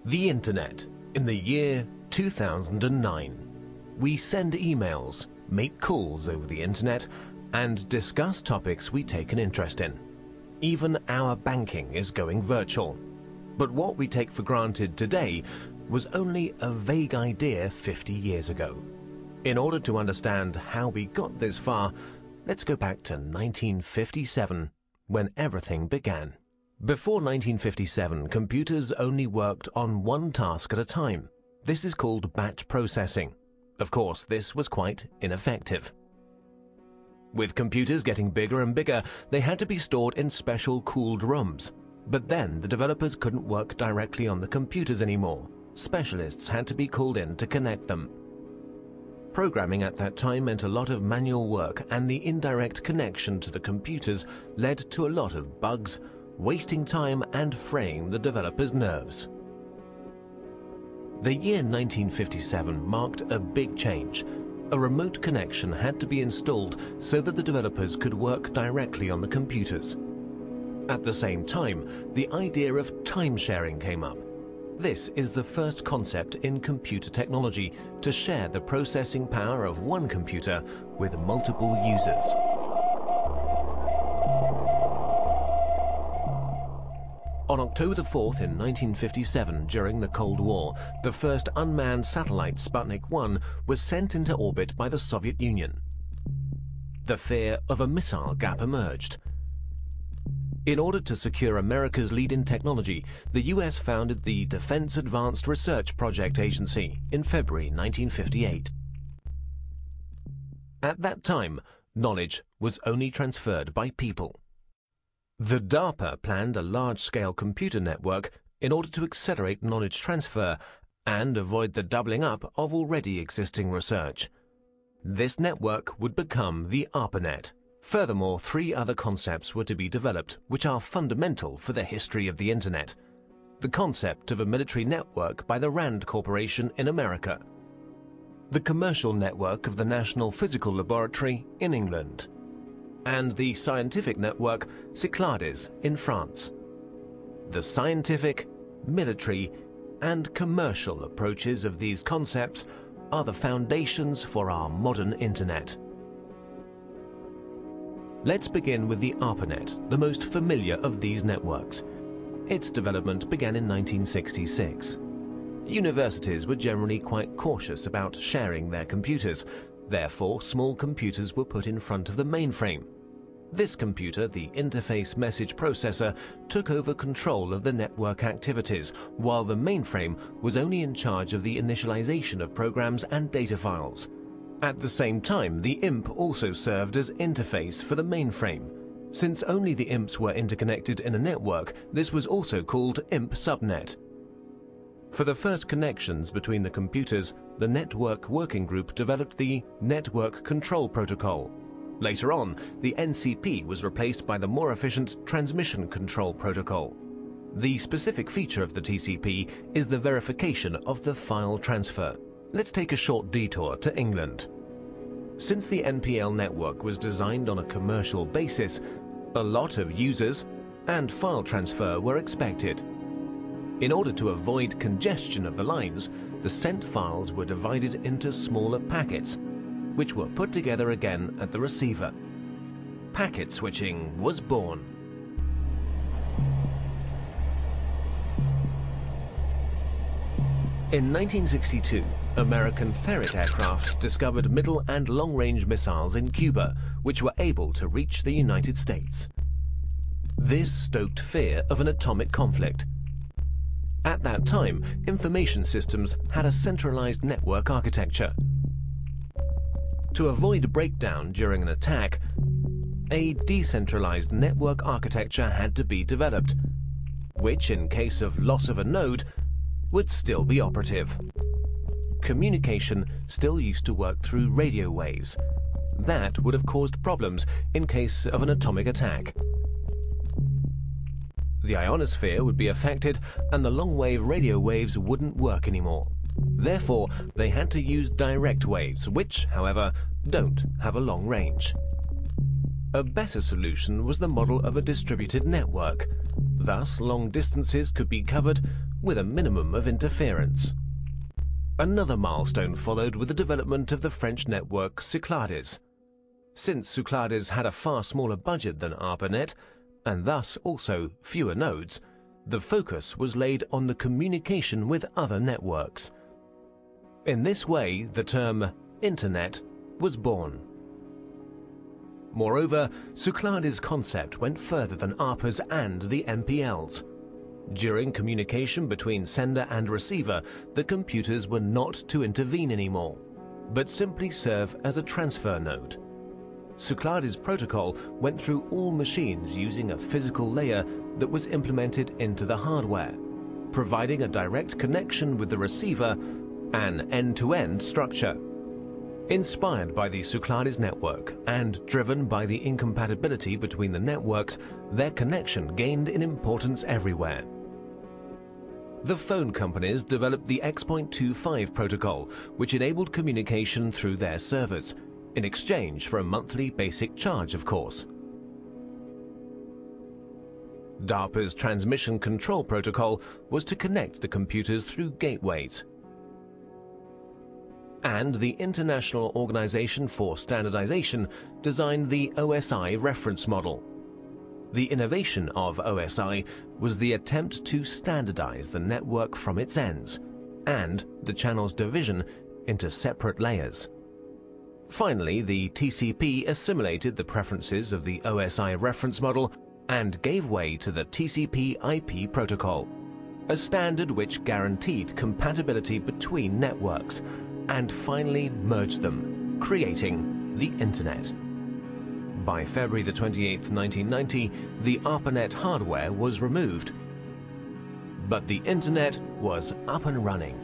The Internet in the year 2009. We send emails, make calls over the Internet, and discuss topics we take an interest in. Even our banking is going virtual. But what we take for granted today was only a vague idea 50 years ago. In order to understand how we got this far, let's go back to 1957, when everything began. Before 1957, computers only worked on one task at a time. This is called batch processing. Of course, this was quite ineffective. With computers getting bigger and bigger, they had to be stored in special cooled rooms. But then the developers couldn't work directly on the computers anymore. Specialists had to be called in to connect them. Programming at that time meant a lot of manual work, and the indirect connection to the computers led to a lot of bugs, wasting time and fraying the developers' nerves. The year 1957 marked a big change. A remote connection had to be installed so that the developers could work directly on the computers. At the same time, the idea of time sharing came up. This is the first concept in computer technology to share the processing power of one computer with multiple users. On October 4th in 1957, during the Cold War, the first unmanned satellite Sputnik 1 was sent into orbit by the Soviet Union. The fear of a missile gap emerged. In order to secure America's lead in technology, the US founded the Defense Advanced Research Project Agency in February 1958. At that time, knowledge was only transferred by people. The DARPA planned a large-scale computer network in order to accelerate knowledge transfer and avoid the doubling up of already existing research. This network would become the ARPANET. Furthermore, 3 other concepts were to be developed, which are fundamental for the history of the Internet. The concept of a military network by the RAND Corporation in America. The commercial network of the National Physical Laboratory in England. And the scientific network Cyclades in France. The scientific, military, and commercial approaches of these concepts are the foundations for our modern Internet. Let's begin with the ARPANET, the most familiar of these networks. Its development began in 1966. Universities were generally quite cautious about sharing their computers. Therefore, small computers were put in front of the mainframe. This computer, the Interface Message Processor, took over control of the network activities, while the mainframe was only in charge of the initialization of programs and data files. At the same time, the IMP also served as interface for the mainframe. Since only the IMPs were interconnected in a network, this was also called IMP subnet. For the first connections between the computers, the Network Working Group developed the Network Control Protocol. Later on, the NCP was replaced by the more efficient Transmission Control Protocol. The specific feature of the TCP is the verification of the file transfer. Let's take a short detour to England. Since the NPL network was designed on a commercial basis, a lot of users and file transfer were expected. In order to avoid congestion of the lines, the sent files were divided into smaller packets, which were put together again at the receiver. Packet switching was born. In 1962, American Ferret aircraft discovered middle and long-range missiles in Cuba, which were able to reach the United States. This stoked fear of an atomic conflict. At that time, information systems had a centralized network architecture. To avoid breakdown during an attack, a decentralized network architecture had to be developed, which, in case of loss of a node, would still be operative. Communication still used to work through radio waves. That would have caused problems in case of an atomic attack. The ionosphere would be affected and the long-wave radio waves wouldn't work anymore. Therefore, they had to use direct waves, which, however, don't have a long range. A better solution was the model of a distributed network. Thus, long distances could be covered with a minimum of interference. Another milestone followed with the development of the French network Cyclades. Since Cyclades had a far smaller budget than ARPANET, and thus also fewer nodes, the focus was laid on the communication with other networks. In this way, the term Internet was born. Moreover, Cyclades' concept went further than ARPA's and the MPL's. During communication between sender and receiver, the computers were not to intervene anymore, but simply serve as a transfer node. Cyclades' protocol went through all machines using a physical layer that was implemented into the hardware, providing a direct connection with the receiver, an end-to-end structure. Inspired by the Cyclades network and driven by the incompatibility between the networks, their connection gained in importance everywhere. The phone companies developed the X.25 protocol, which enabled communication through their servers, in exchange for a monthly basic charge, of course. DARPA's transmission control protocol was to connect the computers through gateways. And the International Organization for Standardization designed the OSI reference model. The innovation of OSI was the attempt to standardize the network from its ends, and the channel's division into separate layers. Finally, the TCP assimilated the preferences of the OSI reference model and gave way to the TCP/IP protocol, a standard which guaranteed compatibility between networks, and finally merged them, creating the Internet. By February 28, 1990, the ARPANET hardware was removed, but the Internet was up and running.